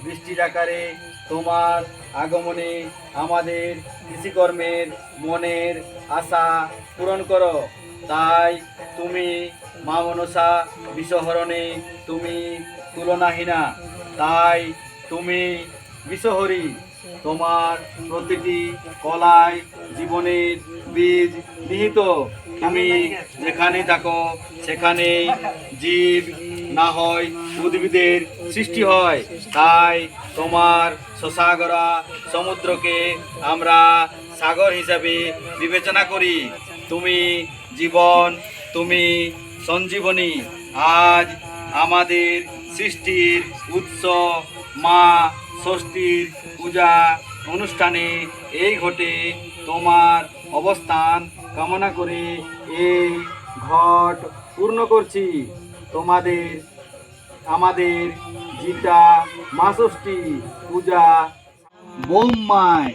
বৃষ্টির আকারে তোমার আগমনে আমাদের কৃষিকর্মের মনের আশা পূরণ করো। তাই তুমি মা মনসা বিশ্বহরণে তুমি তুলনাহীনা। তাই তুমি বিশ্বহরী। তোমার প্রতিটি কলায় জীবনের বীজ নিহিত। তুমি যেখানে থাকো সেখানেই জীব না হয় উদ্ভিদের সৃষ্টি হয়। তাই তোমার সসাগরা সমুদ্রকে আমরা সাগর হিসাবে বিবেচনা করি। তুমি জীবন, তুমি সঞ্জীবনী। আজ আমাদের সৃষ্টির উৎস মা ষষ্ঠীর পূজা অনুষ্ঠানে এই ঘটে তোমার অবস্থান কামনা করে এই ঘট পূর্ণ করছি। আমাদের জিতা মা ষষ্ঠী পূজা বোম্মায়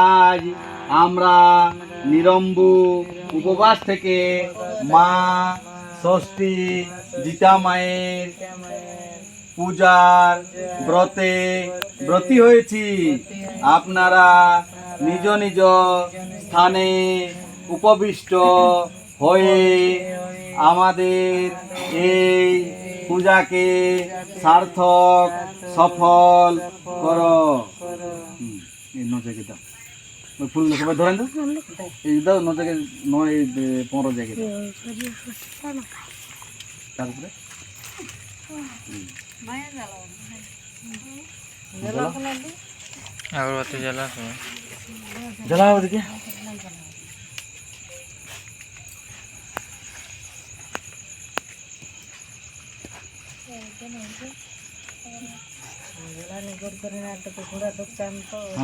আজ আমরা নিরম্বু উপবাস থেকে মা ষষ্ঠী জিতা মায়ের পূজার ব্রতী হয়েছি। আপনারা নিজ নিজ স্থানে উপবিষ্ট হয়ে আমাদের এই পূজাকে সার্থক সফল করো। ফুল সবাই ধরেন তো, এই দাও 9 জায়গায় 15 জায়গায় তারপরে আগরবাতি জ্বালাও ওদিকে।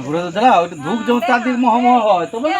ঘুরে তো জ্বালাও, ধূপ যেমন চারদিক মহমহ হয় তবে